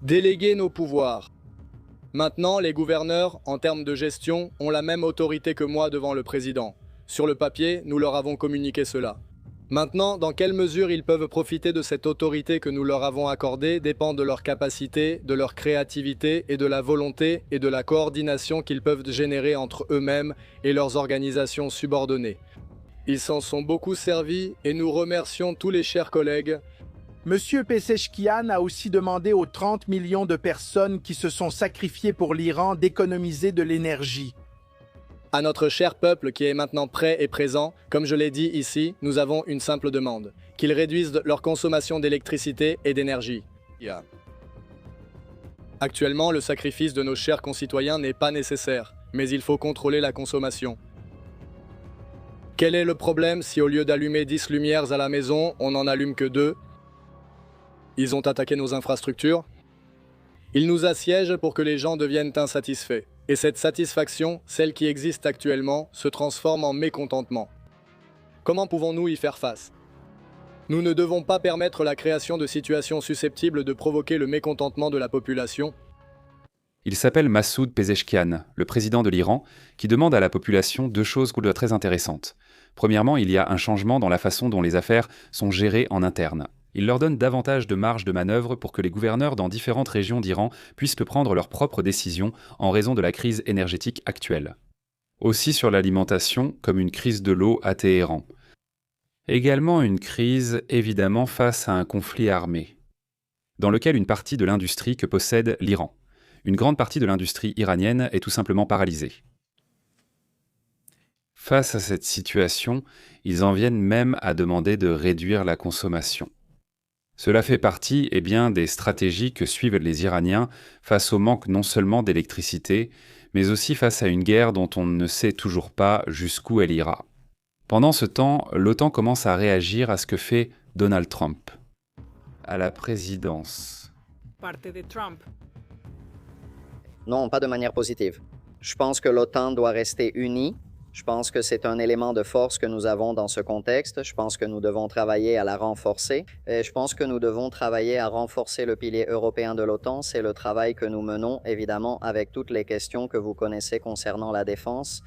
Déléguer nos pouvoirs. Maintenant, les gouverneurs, en termes de gestion, ont la même autorité que moi devant le président. Sur le papier, nous leur avons communiqué cela. Maintenant, dans quelle mesure ils peuvent profiter de cette autorité que nous leur avons accordée dépend de leur capacité, de leur créativité et de la volonté et de la coordination qu'ils peuvent générer entre eux-mêmes et leurs organisations subordonnées. Ils s'en sont beaucoup servis et nous remercions tous les chers collègues. Monsieur Pezeshkian a aussi demandé aux 30 millions de personnes qui se sont sacrifiées pour l'Iran d'économiser de l'énergie. À notre cher peuple qui est maintenant prêt et présent, comme je l'ai dit ici, nous avons une simple demande, qu'ils réduisent leur consommation d'électricité et d'énergie. Actuellement, le sacrifice de nos chers concitoyens n'est pas nécessaire, mais il faut contrôler la consommation. Quel est le problème si au lieu d'allumer 10 lumières à la maison, on n'en allume que 2 ? Ils ont attaqué nos infrastructures. Ils nous assiègent pour que les gens deviennent insatisfaits. Et cette satisfaction, celle qui existe actuellement, se transforme en mécontentement. Comment pouvons-nous y faire face ? Nous ne devons pas permettre la création de situations susceptibles de provoquer le mécontentement de la population. Il s'appelle Massoud Pezeshkian, le président de l'Iran, qui demande à la population deux choses très intéressantes. Premièrement, il y a un changement dans la façon dont les affaires sont gérées en interne. Il leur donne davantage de marge de manœuvre pour que les gouverneurs dans différentes régions d'Iran puissent prendre leurs propres décisions en raison de la crise énergétique actuelle. Aussi sur l'alimentation, comme une crise de l'eau à Téhéran. Également une crise, évidemment, face à un conflit armé, dans lequel une partie de l'industrie que possède l'Iran. Une grande partie de l'industrie iranienne est tout simplement paralysée. Face à cette situation, ils en viennent même à demander de réduire la consommation. Cela fait partie des stratégies que suivent les Iraniens face au manque non seulement d'électricité, mais aussi face à une guerre dont on ne sait toujours pas jusqu'où elle ira. Pendant ce temps, l'OTAN commence à réagir à ce que fait Donald Trump à la présidence. Non, pas de manière positive. Je pense que l'OTAN doit rester unie. Je pense que c'est un élément de force que nous avons dans ce contexte. Je pense que nous devons travailler à la renforcer. Et je pense que nous devons travailler à renforcer le pilier européen de l'OTAN. C'est le travail que nous menons, évidemment, avec toutes les questions que vous connaissez concernant la défense.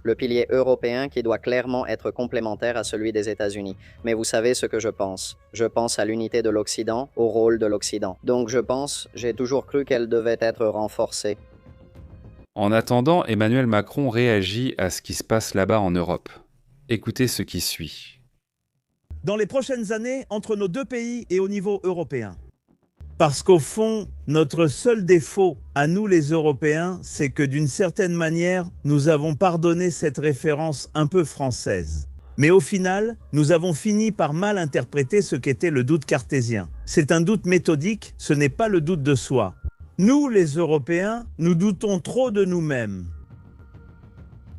Le pilier européen qui doit clairement être complémentaire à celui des États-Unis. Mais vous savez ce que je pense. Je pense à l'unité de l'Occident, au rôle de l'Occident. Donc j'ai toujours cru qu'elle devait être renforcée. En attendant, Emmanuel Macron réagit à ce qui se passe là-bas en Europe. Écoutez ce qui suit. Dans les prochaines années, entre nos deux pays et au niveau européen. Parce qu'au fond, notre seul défaut à nous les Européens, c'est que d'une certaine manière, nous avons pardonné cette référence un peu française. Mais au final, nous avons fini par mal interpréter ce qu'était le doute cartésien. C'est un doute méthodique, ce n'est pas le doute de soi. Nous, les Européens, nous doutons trop de nous-mêmes.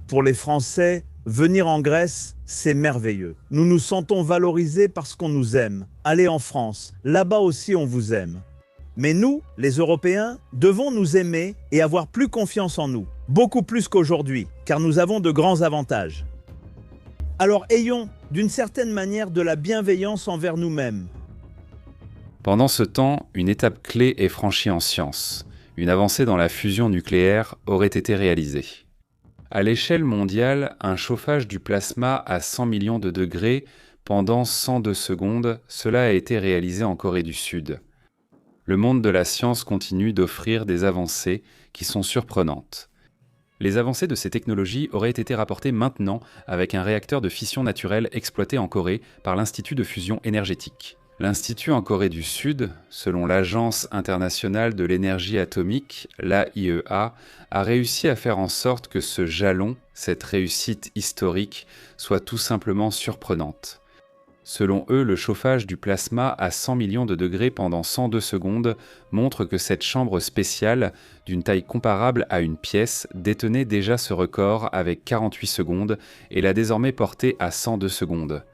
Pour les Français, venir en Grèce, c'est merveilleux. Nous nous sentons valorisés parce qu'on nous aime. Allez en France, là-bas aussi on vous aime. Mais nous, les Européens, devons nous aimer et avoir plus confiance en nous. Beaucoup plus qu'aujourd'hui, car nous avons de grands avantages. Alors ayons, d'une certaine manière, de la bienveillance envers nous-mêmes. Pendant ce temps, une étape clé est franchie en science. Une avancée dans la fusion nucléaire aurait été réalisée. À l'échelle mondiale, un chauffage du plasma à 100 millions de degrés pendant 102 secondes, cela a été réalisé en Corée du Sud. Le monde de la science continue d'offrir des avancées qui sont surprenantes. Les avancées de ces technologies auraient été rapportées maintenant avec un réacteur de fission naturelle exploité en Corée par l'Institut de fusion énergétique. L'Institut en Corée du Sud, selon l'Agence internationale de l'énergie atomique, l'AIEA, a réussi à faire en sorte que ce jalon, cette réussite historique, soit tout simplement surprenante. Selon eux, le chauffage du plasma à 100 millions de degrés pendant 102 secondes montre que cette chambre spéciale, d'une taille comparable à une pièce, détenait déjà ce record avec 48 secondes et l'a désormais porté à 102 secondes.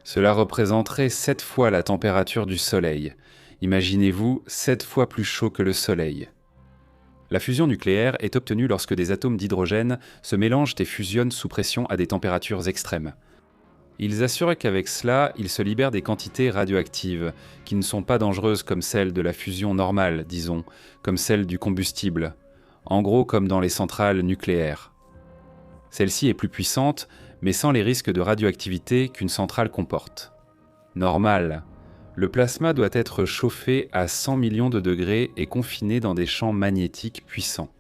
Cela représenterait 7 fois la température du Soleil. Imaginez-vous 7 fois plus chaud que le Soleil. La fusion nucléaire est obtenue lorsque des atomes d'hydrogène se mélangent et fusionnent sous pression à des températures extrêmes. Ils assurent qu'avec cela, ils se libèrent des quantités radioactives, qui ne sont pas dangereuses comme celles de la fusion normale, disons, comme celles du combustible, en gros comme dans les centrales nucléaires. Celle-ci est plus puissante, mais sans les risques de radioactivité qu'une centrale comporte. Normal. Le plasma doit être chauffé à 100 millions de degrés et confiné dans des champs magnétiques puissants.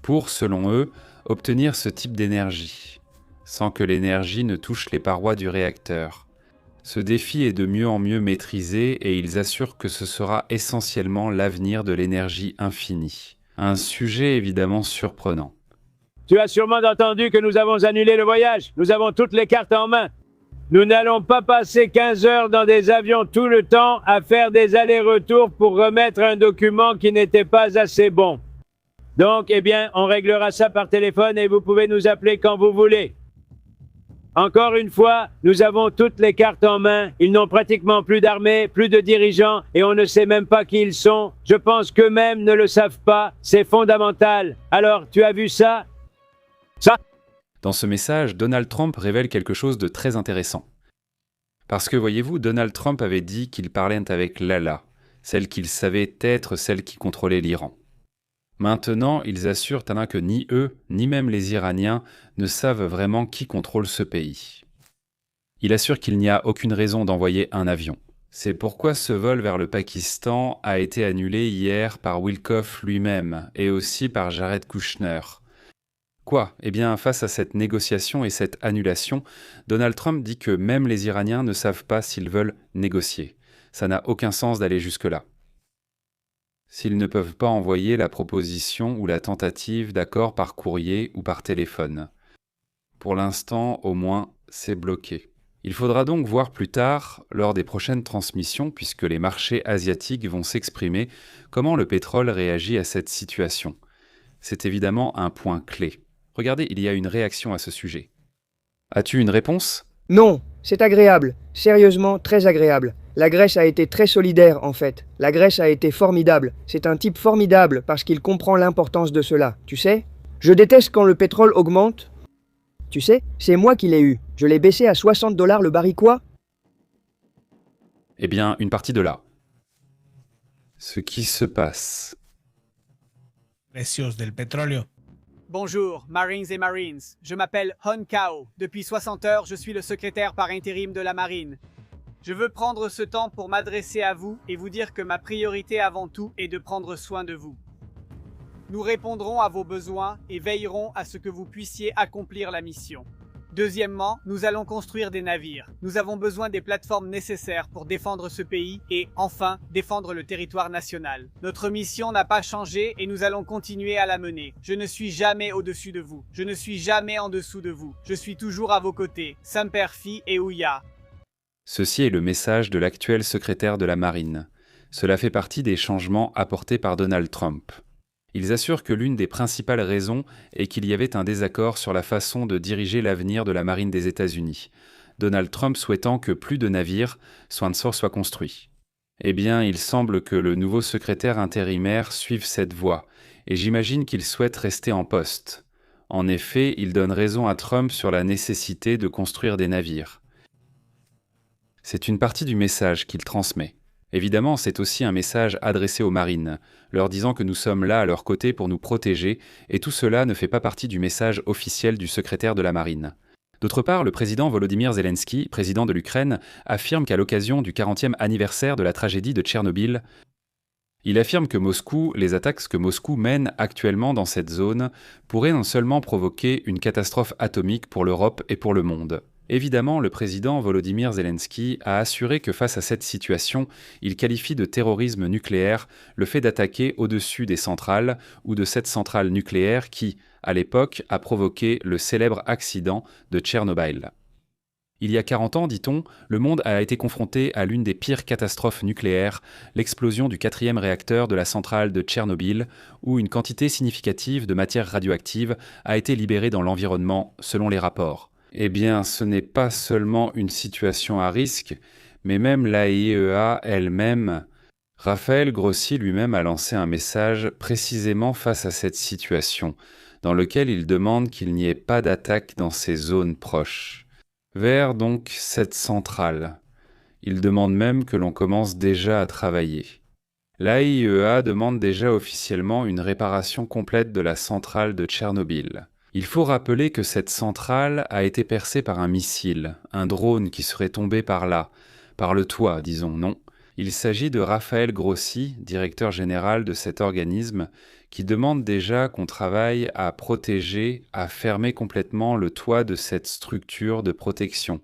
Pour, selon eux, obtenir ce type d'énergie, sans que l'énergie ne touche les parois du réacteur. Ce défi est de mieux en mieux maîtrisé et ils assurent que ce sera essentiellement l'avenir de l'énergie infinie. Un sujet évidemment surprenant. Tu as sûrement entendu que nous avons annulé le voyage. Nous avons toutes les cartes en main. Nous n'allons pas passer 15 heures dans des avions tout le temps à faire des allers-retours pour remettre un document qui n'était pas assez bon. Donc, eh bien, on réglera ça par téléphone et vous pouvez nous appeler quand vous voulez. Encore une fois, nous avons toutes les cartes en main. Ils n'ont pratiquement plus d'armée, plus de dirigeants et on ne sait même pas qui ils sont. Je pense qu'eux-mêmes ne le savent pas. C'est fondamental. Alors, tu as vu ça? Dans ce message, Donald Trump révèle quelque chose de très intéressant. Parce que, voyez-vous, Donald Trump avait dit qu'il parlait avec l'Allah, celle qu'il savait être celle qui contrôlait l'Iran. Maintenant, ils assurent Tana que ni eux, ni même les Iraniens ne savent vraiment qui contrôle ce pays. Il assure qu'il n'y a aucune raison d'envoyer un avion. C'est pourquoi ce vol vers le Pakistan a été annulé hier par Witkoff lui-même et aussi par Jared Kushner. Quoi ? Eh bien, face à cette négociation et cette annulation, Donald Trump dit que même les Iraniens ne savent pas s'ils veulent négocier. Ça n'a aucun sens d'aller jusque-là. S'ils ne peuvent pas envoyer la proposition ou la tentative d'accord par courrier ou par téléphone. Pour l'instant, au moins, c'est bloqué. Il faudra donc voir plus tard, lors des prochaines transmissions, puisque les marchés asiatiques vont s'exprimer, comment le pétrole réagit à cette situation. C'est évidemment un point clé. Regardez, il y a une réaction à ce sujet. As-tu une réponse ? Non, c'est agréable. Sérieusement, très agréable. La Grèce a été très solidaire, en fait. La Grèce a été formidable. C'est un type formidable parce qu'il comprend l'importance de cela, tu sais ? Je déteste quand le pétrole augmente. Tu sais, c'est moi qui l'ai eu. Je l'ai baissé à $60 le baril quoi ? Eh bien, une partie de là. Ce qui se passe. Precios del petróleo. Bonjour, Marines et Marines. Je m'appelle Hon Kao. Depuis 60 heures, je suis le secrétaire par intérim de la Marine. Je veux prendre ce temps pour m'adresser à vous et vous dire que ma priorité avant tout est de prendre soin de vous. Nous répondrons à vos besoins et veillerons à ce que vous puissiez accomplir la mission. Deuxièmement, nous allons construire des navires. Nous avons besoin des plateformes nécessaires pour défendre ce pays et, enfin, défendre le territoire national. Notre mission n'a pas changé et nous allons continuer à la mener. Je ne suis jamais au-dessus de vous. Je ne suis jamais en dessous de vous. Je suis toujours à vos côtés. Semper Fi et Ouya. Ceci est le message de l'actuel secrétaire de la Marine. Cela fait partie des changements apportés par Donald Trump. Ils assurent que l'une des principales raisons est qu'il y avait un désaccord sur la façon de diriger l'avenir de la marine des États-Unis, Donald Trump souhaitant que plus de navires soient construits. Eh bien, il semble que le nouveau secrétaire intérimaire suive cette voie, et j'imagine qu'il souhaite rester en poste. En effet, il donne raison à Trump sur la nécessité de construire des navires. C'est une partie du message qu'il transmet. Évidemment, c'est aussi un message adressé aux marines, leur disant que nous sommes là à leur côté pour nous protéger, et tout cela ne fait pas partie du message officiel du secrétaire de la marine. D'autre part, le président Volodymyr Zelensky, président de l'Ukraine, affirme qu'à l'occasion du 40e anniversaire de la tragédie de Tchernobyl, il affirme que les attaques que Moscou mène actuellement dans cette zone pourraient non seulement provoquer une catastrophe atomique pour l'Europe et pour le monde. Évidemment, le président Volodymyr Zelensky a assuré que face à cette situation, il qualifie de terrorisme nucléaire le fait d'attaquer au-dessus des centrales ou de cette centrale nucléaire qui, à l'époque, a provoqué le célèbre accident de Tchernobyl. Il y a 40 ans, dit-on, le monde a été confronté à l'une des pires catastrophes nucléaires, l'explosion du 4e réacteur de la centrale de Tchernobyl, où une quantité significative de matière radioactive a été libérée dans l'environnement, selon les rapports. Eh bien, ce n'est pas seulement une situation à risque, mais même l'AIEA elle-même. Raphaël Grossi lui-même a lancé un message précisément face à cette situation, dans lequel il demande qu'il n'y ait pas d'attaque dans ces zones proches. vers donc cette centrale. Il demande même que l'on commence déjà à travailler. L'AIEA demande déjà officiellement une réparation complète de la centrale de Tchernobyl. Il faut rappeler que cette centrale a été percée par un missile, un drone qui serait tombé par là, par le toit, disons, non. Il s'agit de Raphaël Grossi, directeur général de cet organisme, qui demande déjà qu'on travaille à protéger, à fermer complètement le toit de cette structure de protection,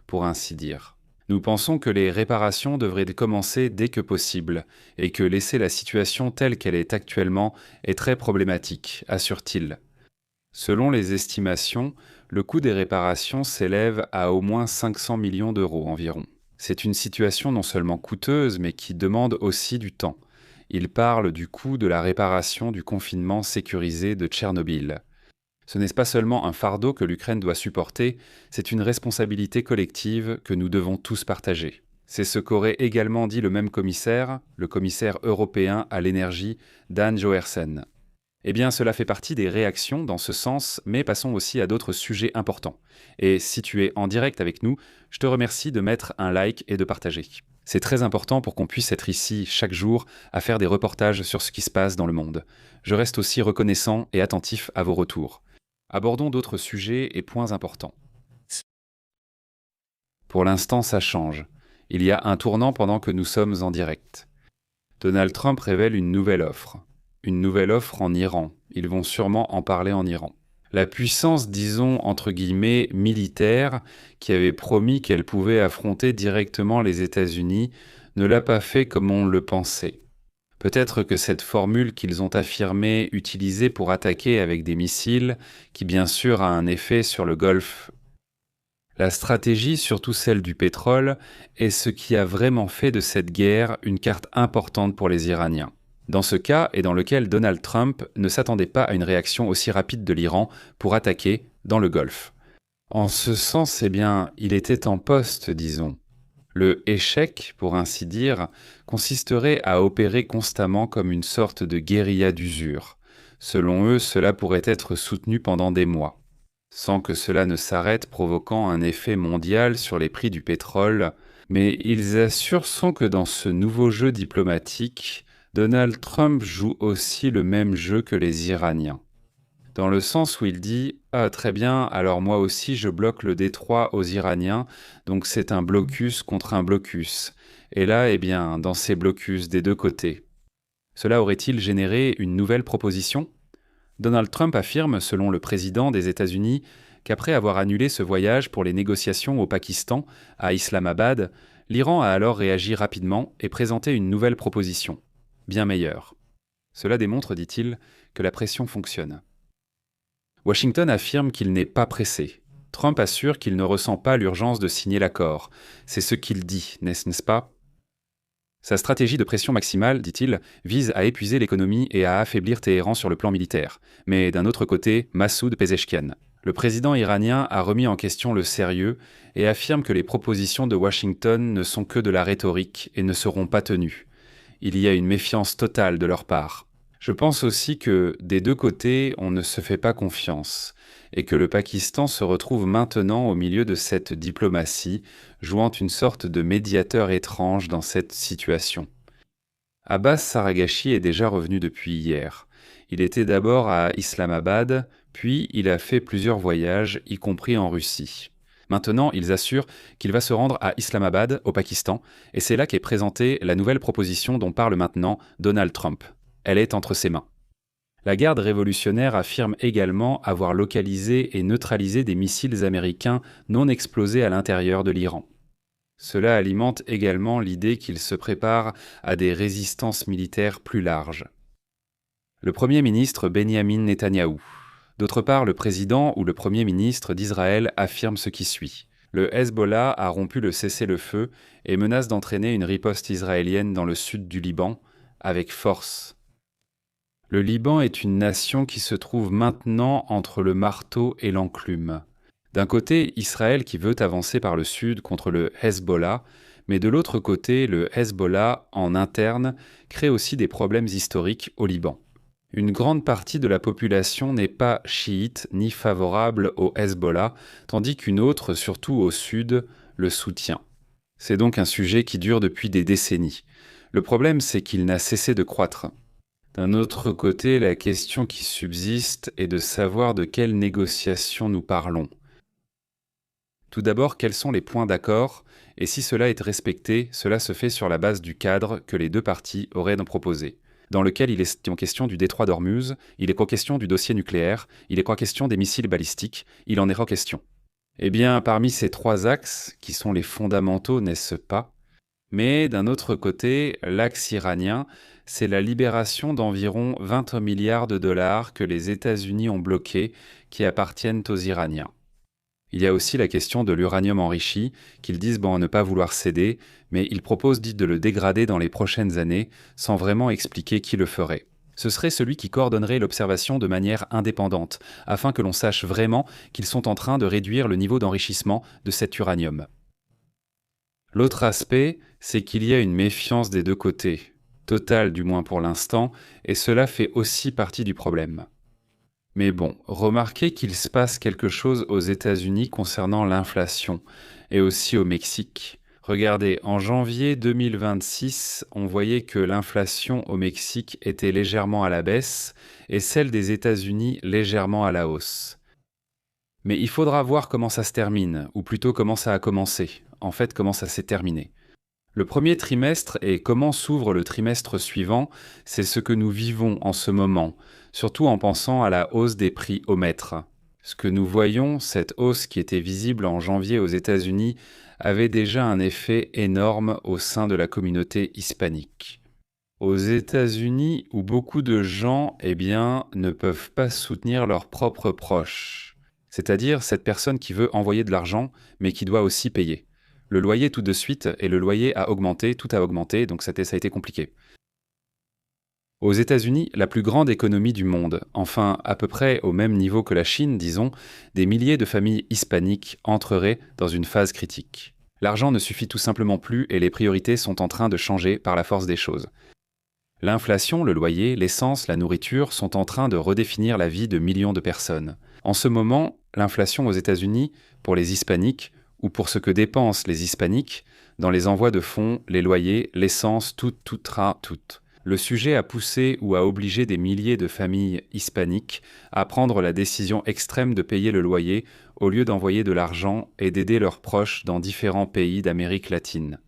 pour ainsi dire. Nous pensons que les réparations devraient commencer dès que possible, et que laisser la situation telle qu'elle est actuellement est très problématique, assure-t-il. Selon les estimations, le coût des réparations s'élève à au moins 500 millions d'euros environ. C'est une situation non seulement coûteuse, mais qui demande aussi du temps. Il parle du coût de la réparation du confinement sécurisé de Tchernobyl. Ce n'est pas seulement un fardeau que l'Ukraine doit supporter, c'est une responsabilité collective que nous devons tous partager. C'est ce qu'aurait également dit le même commissaire, le commissaire européen à l'énergie, Dan Johersen. Eh bien, cela fait partie des réactions dans ce sens, mais passons aussi à d'autres sujets importants. Et si tu es en direct avec nous, je te remercie de mettre un like et de partager. C'est très important pour qu'on puisse être ici chaque jour à faire des reportages sur ce qui se passe dans le monde. Je reste aussi reconnaissant et attentif à vos retours. Abordons d'autres sujets et points importants. Pour l'instant, ça change. Il y a un tournant pendant que nous sommes en direct. Donald Trump révèle une nouvelle offre. Une nouvelle offre en Iran. Ils vont sûrement en parler en Iran. La puissance, disons, entre guillemets, militaire, qui avait promis qu'elle pouvait affronter directement les États-Unis, ne l'a pas fait comme on le pensait. Peut-être que cette formule qu'ils ont affirmé utiliser pour attaquer avec des missiles, qui bien sûr a un effet sur le Golfe. La stratégie, surtout celle du pétrole, est ce qui a vraiment fait de cette guerre une carte importante pour les Iraniens. Dans ce cas, et dans lequel Donald Trump ne s'attendait pas à une réaction aussi rapide de l'Iran pour attaquer dans le Golfe. En ce sens, eh bien, il était en poste, disons. Le échec, pour ainsi dire, consisterait à opérer constamment comme une sorte de guérilla d'usure. Selon eux, cela pourrait être soutenu pendant des mois, sans que cela ne s'arrête, provoquant un effet mondial sur les prix du pétrole. Mais ils assurent que dans ce nouveau jeu diplomatique, Donald Trump joue aussi le même jeu que les Iraniens. Dans le sens où il dit « Ah, très bien, alors moi aussi je bloque le détroit aux Iraniens, donc c'est un blocus contre un blocus. Et là, eh bien, dans ces blocus des deux côtés. » Cela aurait-il généré une nouvelle proposition ? Donald Trump affirme, selon le président des États-Unis, qu'après avoir annulé ce voyage pour les négociations au Pakistan, à Islamabad, l'Iran a alors réagi rapidement et présenté une nouvelle proposition, bien meilleure. Cela démontre, dit-il, que la pression fonctionne. Washington affirme qu'il n'est pas pressé. Trump assure qu'il ne ressent pas l'urgence de signer l'accord. C'est ce qu'il dit, n'est-ce pas ? Sa stratégie de pression maximale, dit-il, vise à épuiser l'économie et à affaiblir Téhéran sur le plan militaire. Mais d'un autre côté, Massoud Pezeshkian, le président iranien, a remis en question le sérieux et affirme que les propositions de Washington ne sont que de la rhétorique et ne seront pas tenues. Il y a une méfiance totale de leur part. Je pense aussi que, des deux côtés, on ne se fait pas confiance, et que le Pakistan se retrouve maintenant au milieu de cette diplomatie, jouant une sorte de médiateur étrange dans cette situation. Abbas Saraghachi est déjà revenu depuis hier. Il était d'abord à Islamabad, puis il a fait plusieurs voyages, y compris en Russie. Maintenant, ils assurent qu'il va se rendre à Islamabad, au Pakistan, et c'est là qu'est présentée la nouvelle proposition dont parle maintenant Donald Trump. Elle est entre ses mains. La garde révolutionnaire affirme également avoir localisé et neutralisé des missiles américains non explosés à l'intérieur de l'Iran. Cela alimente également l'idée qu'il se prépare à des résistances militaires plus larges. Le Premier ministre Benyamin Netanyahou. D'autre part, le président ou le Premier ministre d'Israël affirme ce qui suit. Le Hezbollah a rompu le cessez-le-feu et menace d'entraîner une riposte israélienne dans le sud du Liban, avec force. Le Liban est une nation qui se trouve maintenant entre le marteau et l'enclume. D'un côté, Israël qui veut avancer par le sud contre le Hezbollah, mais de l'autre côté, le Hezbollah, en interne, crée aussi des problèmes historiques au Liban. Une grande partie de la population n'est pas chiite ni favorable au Hezbollah, tandis qu'une autre, surtout au sud, le soutient. C'est donc un sujet qui dure depuis des décennies. Le problème, c'est qu'il n'a cessé de croître. D'un autre côté, la question qui subsiste est de savoir de quelles négociations nous parlons. Tout d'abord, quels sont les points d'accord, et si cela est respecté, cela se fait sur la base du cadre que les deux parties auraient proposé, dans lequel il est en question du détroit d'Ormuz, il est en question du dossier nucléaire, il est en question des missiles balistiques, il en est en question. Eh bien, parmi ces trois axes, qui sont les fondamentaux, n'est-ce pas? Mais d'un autre côté, l'axe iranien, c'est la libération d'environ 20 milliards de dollars que les États-Unis ont bloqués, qui appartiennent aux Iraniens. Il y a aussi la question de l'uranium enrichi, qu'ils disent ne pas vouloir céder, mais ils proposent de le dégrader dans les prochaines années, sans vraiment expliquer qui le ferait. Ce serait celui qui coordonnerait l'observation de manière indépendante, afin que l'on sache vraiment qu'ils sont en train de réduire le niveau d'enrichissement de cet uranium. L'autre aspect, c'est qu'il y a une méfiance des deux côtés, totale du moins pour l'instant, et cela fait aussi partie du problème. Mais bon, remarquez qu'il se passe quelque chose aux États-Unis concernant l'inflation, et aussi au Mexique. Regardez, en janvier 2026, on voyait que l'inflation au Mexique était légèrement à la baisse et celle des États-Unis légèrement à la hausse. Mais il faudra voir comment ça se termine, ou plutôt comment ça a commencé, en fait comment ça s'est terminé. Le premier trimestre et comment s'ouvre le trimestre suivant, c'est ce que nous vivons en ce moment, surtout en pensant à la hausse des prix au mètre. Ce que nous voyons, cette hausse qui était visible en janvier aux États-Unis, avait déjà un effet énorme au sein de la communauté hispanique. Aux États-Unis, où beaucoup de gens, ne peuvent pas soutenir leurs propres proches. C'est-à-dire cette personne qui veut envoyer de l'argent, mais qui doit aussi payer. Le loyer tout de suite, et le loyer a augmenté, tout a augmenté, donc ça a été compliqué. Aux États-Unis, la plus grande économie du monde, enfin à peu près au même niveau que la Chine, disons, des milliers de familles hispaniques entreraient dans une phase critique. L'argent ne suffit tout simplement plus et les priorités sont en train de changer par la force des choses. L'inflation, le loyer, l'essence, la nourriture sont en train de redéfinir la vie de millions de personnes. En ce moment, l'inflation aux États-Unis, pour les hispaniques, ou pour ce que dépensent les hispaniques, dans les envois de fonds, les loyers, l'essence, tout. Le sujet a poussé ou a obligé des milliers de familles hispaniques à prendre la décision extrême de payer le loyer au lieu d'envoyer de l'argent et d'aider leurs proches dans différents pays d'Amérique latine.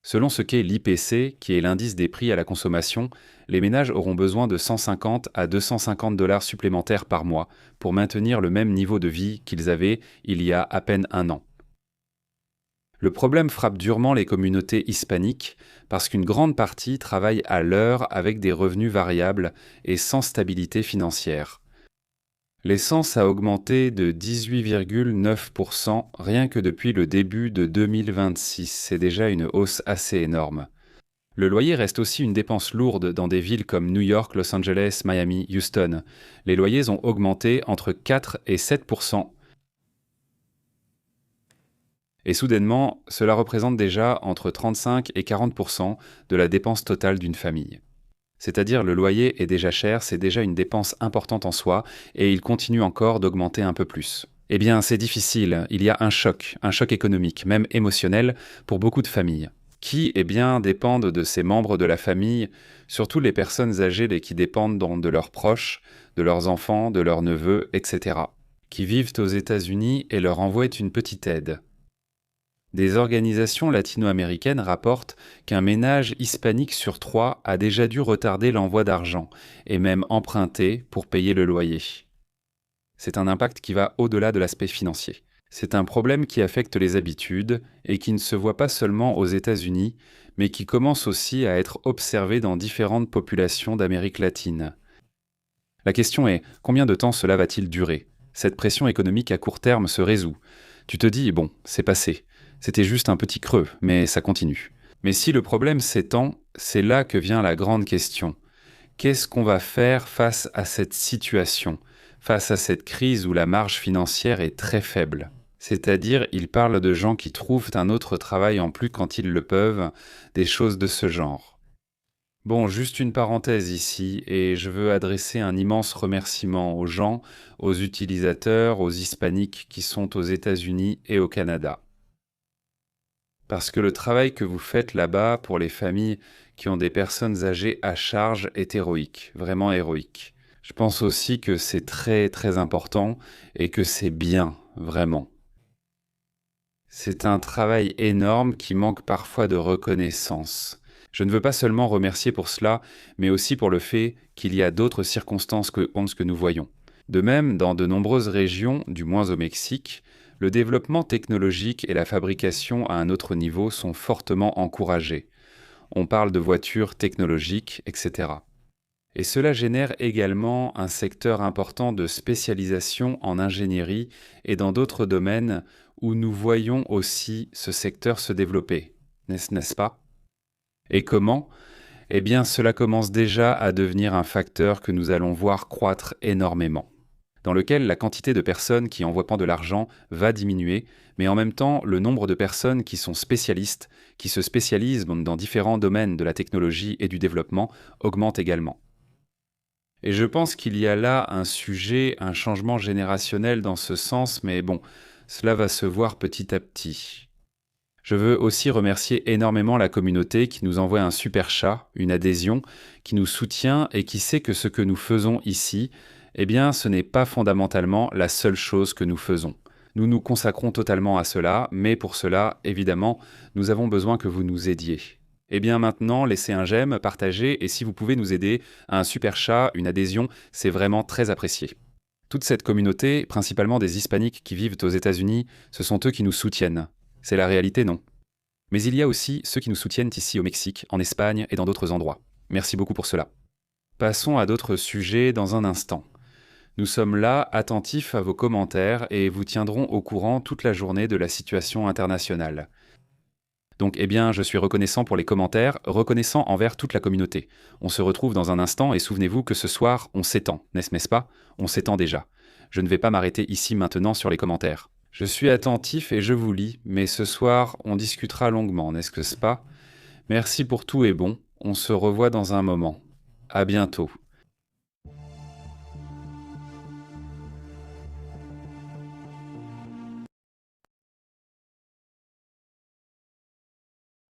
Selon ce qu'est l'IPC, qui est l'indice des prix à la consommation, les ménages auront besoin de 150 à 250 $ supplémentaires par mois pour maintenir le même niveau de vie qu'ils avaient il y a à peine un an. Le problème frappe durement les communautés hispaniques parce qu'une grande partie travaille à l'heure avec des revenus variables et sans stabilité financière. L'essence a augmenté de 18,9% rien que depuis le début de 2026. C'est déjà une hausse assez énorme. Le loyer reste aussi une dépense lourde dans des villes comme New York, Los Angeles, Miami, Houston. Les loyers ont augmenté entre 4 et 7%. Et soudainement, cela représente déjà entre 35 et 40% de la dépense totale d'une famille. C'est-à-dire le loyer est déjà cher, c'est déjà une dépense importante en soi, et il continue encore d'augmenter un peu plus. Eh bien, c'est difficile, il y a un choc économique, même émotionnel, pour beaucoup de familles, qui, dépendent de ces membres de la famille, surtout les personnes âgées et qui dépendent de leurs proches, de leurs enfants, de leurs neveux, etc., qui vivent aux États-Unis et leur envoient une petite aide. Des organisations latino-américaines rapportent qu'un ménage hispanique sur 3 a déjà dû retarder l'envoi d'argent et même emprunter pour payer le loyer. C'est un impact qui va au-delà de l'aspect financier. C'est un problème qui affecte les habitudes et qui ne se voit pas seulement aux États-Unis, mais qui commence aussi à être observé dans différentes populations d'Amérique latine. La question est, combien de temps cela va-t-il durer? Cette pression économique à court terme se résout. Tu te dis, bon, c'est passé. C'était juste un petit creux, mais ça continue. Mais si le problème s'étend, c'est là que vient la grande question. Qu'est-ce qu'on va faire face à cette situation, face à cette crise où la marge financière est très faible? C'est-à-dire, il parle de gens qui trouvent un autre travail en plus quand ils le peuvent, des choses de ce genre. Bon, juste une parenthèse ici, et je veux adresser un immense remerciement aux gens, aux utilisateurs, aux hispaniques qui sont aux États-Unis et au Canada. Parce que le travail que vous faites là-bas pour les familles qui ont des personnes âgées à charge est héroïque, vraiment héroïque. Je pense aussi que c'est très très important et que c'est bien, vraiment. C'est un travail énorme qui manque parfois de reconnaissance. Je ne veux pas seulement remercier pour cela, mais aussi pour le fait qu'il y a d'autres circonstances que nous voyons. De même, dans de nombreuses régions, du moins au Mexique, le développement technologique et la fabrication à un autre niveau sont fortement encouragés. On parle de voitures technologiques, etc. Et cela génère également un secteur important de spécialisation en ingénierie et dans d'autres domaines où nous voyons aussi ce secteur se développer, n'est-ce pas? Et comment? Eh bien, cela commence déjà à devenir un facteur que nous allons voir croître énormément, dans lequel la quantité de personnes qui envoient de l'argent va diminuer, mais en même temps, le nombre de personnes qui sont spécialistes, qui se spécialisent dans différents domaines de la technologie et du développement, augmente également. Et je pense qu'il y a là un sujet, un changement générationnel dans ce sens, mais bon, cela va se voir petit à petit. Je veux aussi remercier énormément la communauté qui nous envoie un super chat, une adhésion, qui nous soutient et qui sait que ce que nous faisons ici, eh bien, ce n'est pas fondamentalement la seule chose que nous faisons. Nous nous consacrons totalement à cela, mais pour cela, évidemment, nous avons besoin que vous nous aidiez. Eh bien maintenant, laissez un j'aime, partagez, et si vous pouvez nous aider à un super chat, une adhésion, c'est vraiment très apprécié. Toute cette communauté, principalement des hispaniques qui vivent aux États-Unis, ce sont eux qui nous soutiennent. C'est la réalité, non? Mais il y a aussi ceux qui nous soutiennent ici au Mexique, en Espagne et dans d'autres endroits. Merci beaucoup pour cela. Passons à d'autres sujets dans un instant. Nous sommes là, attentifs à vos commentaires et vous tiendrons au courant toute la journée de la situation internationale. Donc, eh bien, je suis reconnaissant pour les commentaires, reconnaissant envers toute la communauté. On se retrouve dans un instant et souvenez-vous que ce soir, on s'étend, n'est-ce pas? On s'étend déjà. Je ne vais pas m'arrêter ici maintenant sur les commentaires. Je suis attentif et je vous lis, mais ce soir, on discutera longuement, n'est-ce pas? Merci pour tout et bon. On se revoit dans un moment. À bientôt.